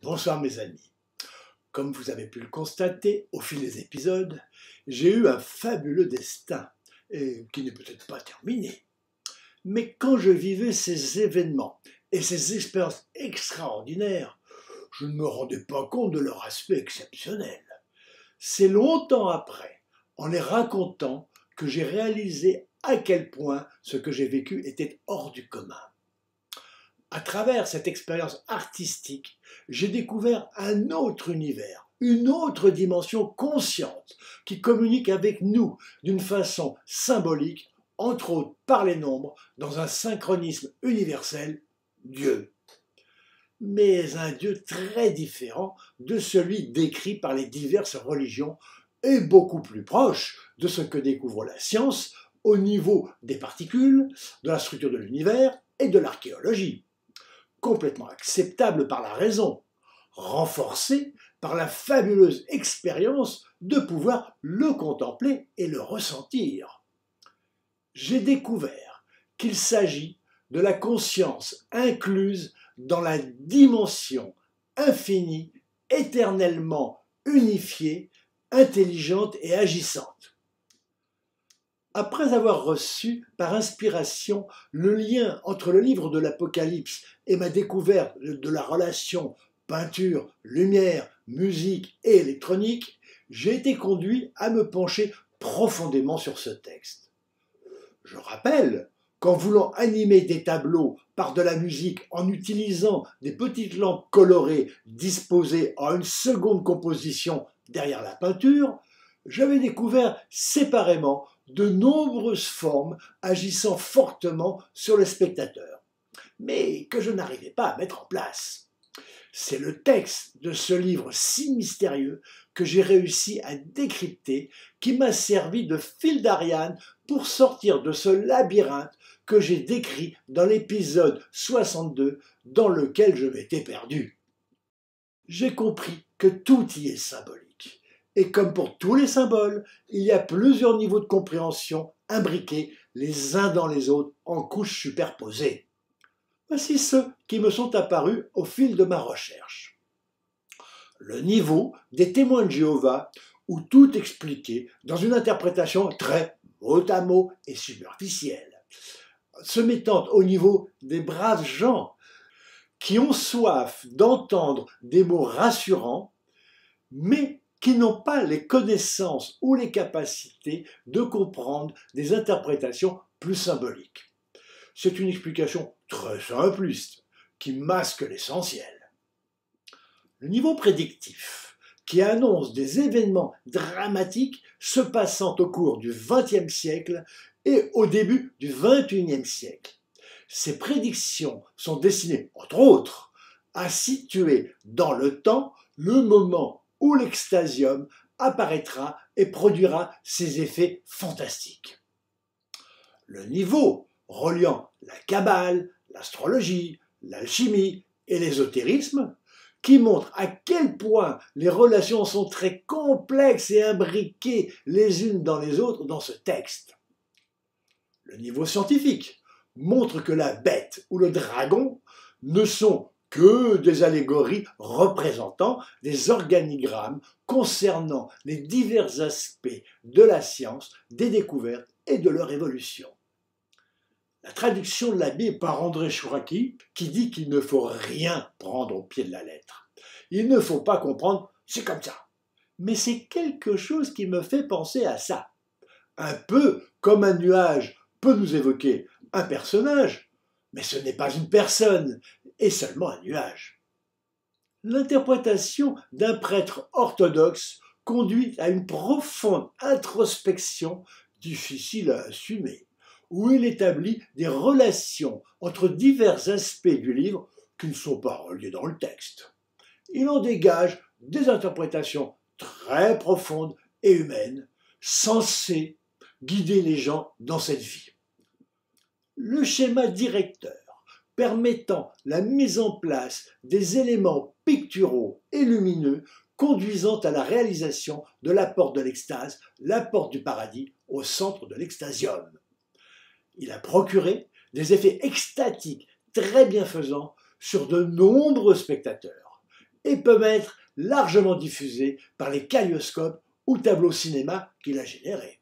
Bonsoir mes amis. Comme vous avez pu le constater au fil des épisodes, j'ai eu un fabuleux destin, et qui n'est peut-être pas terminé. Mais quand je vivais ces événements et ces expériences extraordinaires, je ne me rendais pas compte de leur aspect exceptionnel. C'est longtemps après, en les racontant, que j'ai réalisé à quel point ce que j'ai vécu était hors du commun. À travers cette expérience artistique, j'ai découvert un autre univers, une autre dimension consciente qui communique avec nous d'une façon symbolique, entre autres par les nombres, dans un synchronisme universel, Dieu. Mais un Dieu très différent de celui décrit par les diverses religions et beaucoup plus proche de ce que découvre la science au niveau des particules, de la structure de l'univers et de l'archéologie. Complètement acceptable par la raison, renforcé par la fabuleuse expérience de pouvoir le contempler et le ressentir. J'ai découvert qu'il s'agit de la conscience incluse dans la dimension infinie, éternellement unifiée, intelligente et agissante. Après avoir reçu par inspiration le lien entre le livre de l'Apocalypse et ma découverte de la relation peinture, lumière, musique et électronique, j'ai été conduit à me pencher profondément sur ce texte. Je rappelle qu'en voulant animer des tableaux par de la musique en utilisant des petites lampes colorées disposées en une seconde composition derrière la peinture, j'avais découvert séparément de nombreuses formes agissant fortement sur le spectateur, mais que je n'arrivais pas à mettre en place. C'est le texte de ce livre si mystérieux que j'ai réussi à décrypter qui m'a servi de fil d'Ariane pour sortir de ce labyrinthe que j'ai décrit dans l'épisode 62 dans lequel je m'étais perdu. J'ai compris que tout y est symbolique. Et comme pour tous les symboles, il y a plusieurs niveaux de compréhension imbriqués les uns dans les autres en couches superposées. Voici ceux qui me sont apparus au fil de ma recherche. Le niveau des témoins de Jéhovah, où tout expliqué dans une interprétation très mot à mot et superficielle, se mettant au niveau des braves gens qui ont soif d'entendre des mots rassurants, mais qui n'ont pas les connaissances ou les capacités de comprendre des interprétations plus symboliques. C'est une explication très simpliste qui masque l'essentiel. Le niveau prédictif, qui annonce des événements dramatiques se passant au cours du XXe siècle et au début du XXIe siècle. Ces prédictions sont destinées, entre autres, à situer dans le temps le moment où l'extasium apparaîtra et produira ses effets fantastiques. Le niveau reliant la Kabbale, l'astrologie, l'alchimie et l'ésotérisme, qui montre à quel point les relations sont très complexes et imbriquées les unes dans les autres dans ce texte. Le niveau scientifique montre que la bête ou le dragon ne sont que des allégories représentant des organigrammes concernant les divers aspects de la science, des découvertes et de leur évolution. La traduction de la Bible par André Chouraki qui dit qu'il ne faut rien prendre au pied de la lettre. Il ne faut pas comprendre, c'est comme ça. Mais c'est quelque chose qui me fait penser à ça. Un peu comme un nuage peut nous évoquer un personnage, mais ce n'est pas une personne, et seulement un nuage. L'interprétation d'un prêtre orthodoxe conduit à une profonde introspection difficile à assumer, où il établit des relations entre divers aspects du livre qui ne sont pas reliés dans le texte. Il en dégage des interprétations très profondes et humaines, censées guider les gens dans cette vie. Le schéma directeur permettant la mise en place des éléments picturaux et lumineux conduisant à la réalisation de la porte de l'extase, la porte du paradis, au centre de l'extasium. Il a procuré des effets extatiques très bienfaisants sur de nombreux spectateurs et peut être largement diffusé par les kaléidoscopes ou tableaux cinéma qu'il a générés.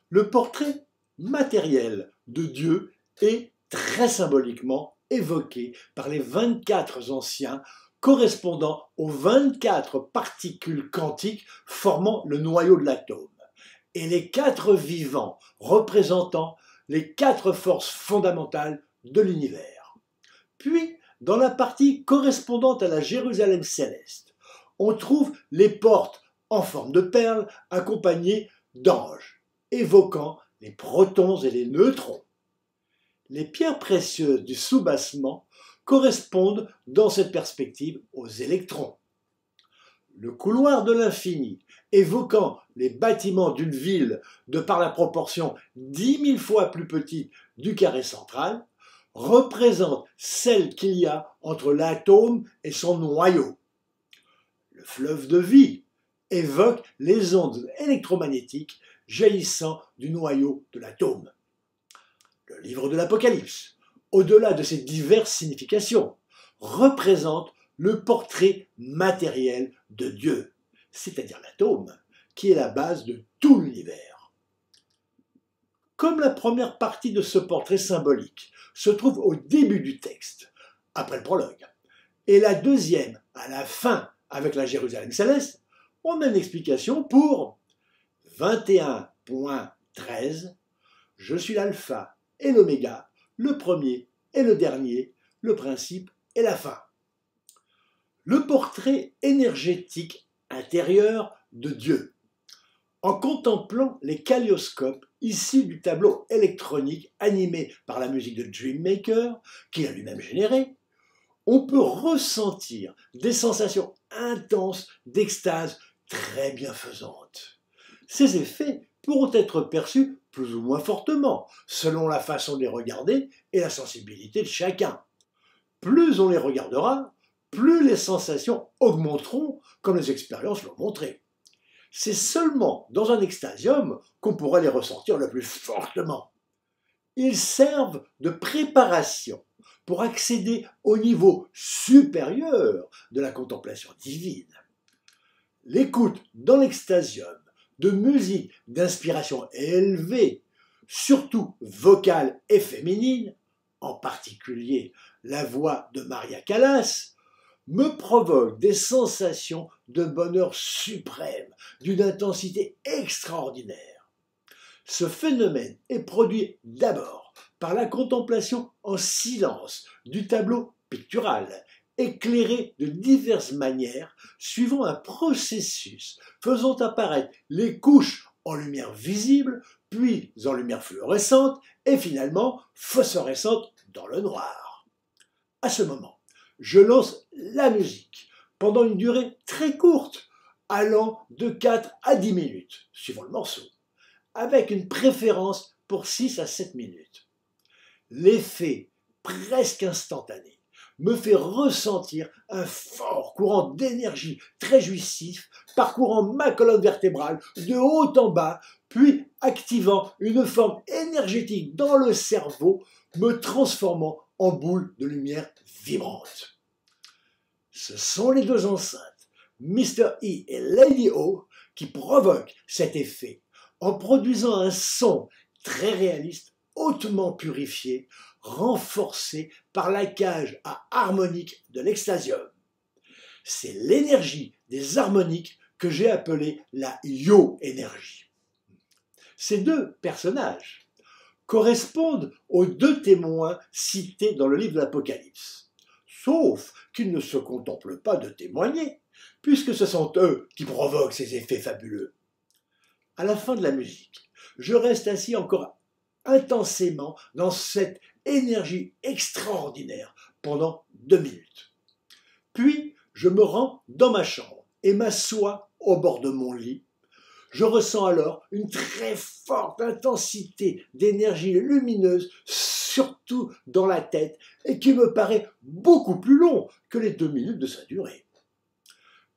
Le portrait matériel de Dieu est très symboliquement évoqué par les 24 anciens correspondant aux 24 particules quantiques formant le noyau de l'atome, et les 4 vivants représentant les 4 forces fondamentales de l'univers. Puis, dans la partie correspondante à la Jérusalem céleste, on trouve les portes en forme de perles accompagnées d'anges, évoquant les protons et les neutrons. Les pierres précieuses du soubassement correspondent dans cette perspective aux électrons. Le couloir de l'infini, évoquant les bâtiments d'une ville de par la proportion 10 000 fois plus petite du carré central, représente celle qu'il y a entre l'atome et son noyau. Le fleuve de vie évoque les ondes électromagnétiques jaillissant du noyau de l'atome. Le livre de l'Apocalypse, au-delà de ses diverses significations, représente le portrait matériel de Dieu, c'est-à-dire l'atome, qui est la base de tout l'univers. Comme la première partie de ce portrait symbolique se trouve au début du texte, après le prologue, et la deuxième à la fin avec la Jérusalem céleste, on a une explication pour 21.13 « Je suis l'alpha et l'oméga, le premier et le dernier, le principe et la fin ». Le portrait énergétique intérieur de Dieu. En contemplant les kaléidoscopes issus du tableau électronique animé par la musique de Dreammaker, qu'il a lui-même généré, on peut ressentir des sensations intenses d'extase très bienfaisantes. Ces effets pourront être perçus plus ou moins fortement, selon la façon de les regarder et la sensibilité de chacun. Plus on les regardera, plus les sensations augmenteront, comme les expériences l'ont montré. C'est seulement dans un extasium qu'on pourra les ressentir le plus fortement. Ils servent de préparation pour accéder au niveau supérieur de la contemplation divine. L'écoute dans l'extasium de musique d'inspiration élevée, surtout vocale et féminine, en particulier la voix de Maria Callas, me provoque des sensations de bonheur suprême, d'une intensité extraordinaire. Ce phénomène est produit d'abord par la contemplation en silence du tableau pictural, éclairé de diverses manières, suivant un processus faisant apparaître les couches en lumière visible, puis en lumière fluorescente, et finalement phosphorescente dans le noir. À ce moment, je lance la musique pendant une durée très courte, allant de 4 à 10 minutes, suivant le morceau, avec une préférence pour 6 à 7 minutes. L'effet presque instantané me fait ressentir un fort courant d'énergie très jouissif parcourant ma colonne vertébrale de haut en bas, puis activant une forme énergétique dans le cerveau, me transformant en boule de lumière vibrante. Ce sont les deux enceintes, Mr. E et Lady O, qui provoquent cet effet en produisant un son très réaliste, hautement purifié, renforcé par la cage à harmonique de l'extasium. C'est l'énergie des harmoniques que j'ai appelée la yo-énergie. Ces deux personnages correspondent aux deux témoins cités dans le livre de l'Apocalypse, sauf qu'ils ne se contemplent pas de témoigner, puisque ce sont eux qui provoquent ces effets fabuleux. À la fin de la musique, je reste assis encore intensément dans cette énergie extraordinaire pendant 2 minutes. Puis, je me rends dans ma chambre et m'assois au bord de mon lit. Je ressens alors une très forte intensité d'énergie lumineuse, surtout dans la tête, et qui me paraît beaucoup plus long que les 2 minutes de sa durée.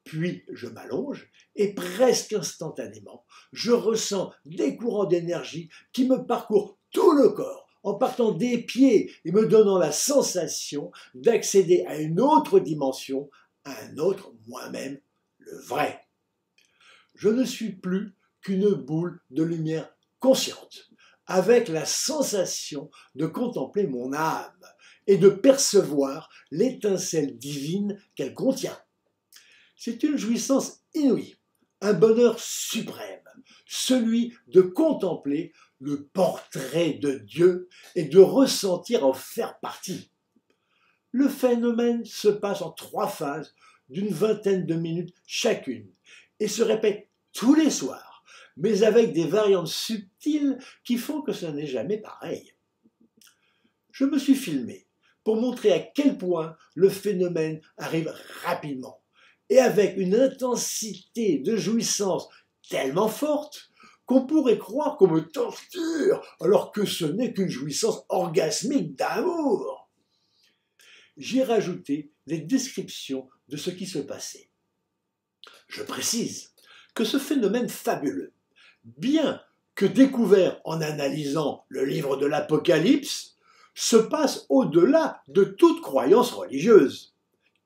Puis je m'allonge et presque instantanément, je ressens des courants d'énergie qui me parcourent tout le corps, en partant des pieds et me donnant la sensation d'accéder à une autre dimension un autre moi-même, le vrai. Je ne suis plus qu'une boule de lumière consciente, avec la sensation de contempler mon âme et de percevoir l'étincelle divine qu'elle contient. C'est une jouissance inouïe, un bonheur suprême, celui de contempler le portrait de Dieu et de ressentir en faire partie. Le phénomène se passe en 3 phases d'une vingtaine de minutes chacune et se répète tous les soirs, mais avec des variantes subtiles qui font que ce n'est jamais pareil. Je me suis filmé pour montrer à quel point le phénomène arrive rapidement et avec une intensité de jouissance tellement forte qu'on pourrait croire qu'on me torture alors que ce n'est qu'une jouissance orgasmique d'amour. J'ai rajouté les descriptions de ce qui se passait. Je précise que ce phénomène fabuleux, bien que découvert en analysant le livre de l'Apocalypse, se passe au-delà de toute croyance religieuse.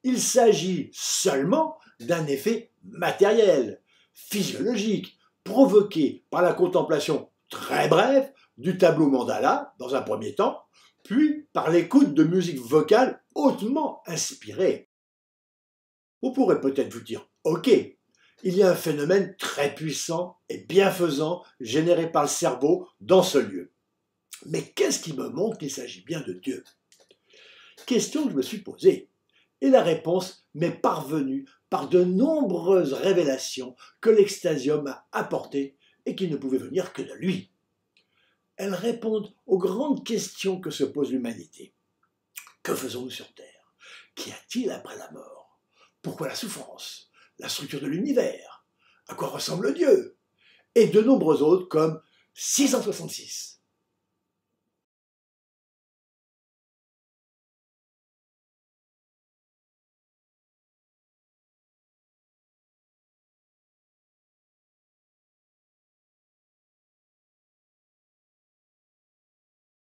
Il s'agit seulement d'un effet matériel, physiologique, provoqué par la contemplation très brève du tableau mandala, dans un premier temps, puis par l'écoute de musique vocale hautement inspirée. Vous pourrez peut-être vous dire, ok, il y a un phénomène très puissant et bienfaisant généré par le cerveau dans ce lieu. Mais qu'est-ce qui me montre qu'il s'agit bien de Dieu? Question que je me suis posée. Et la réponse m'est parvenue par de nombreuses révélations que l'extasium a apportées et qui ne pouvaient venir que de lui. Elles répondent aux grandes questions que se pose l'humanité. Que faisons-nous sur Terre? Qu'y a-t-il après la mort? Pourquoi la souffrance? La structure de l'univers? À quoi ressemble Dieu? Et de nombreux autres comme 666.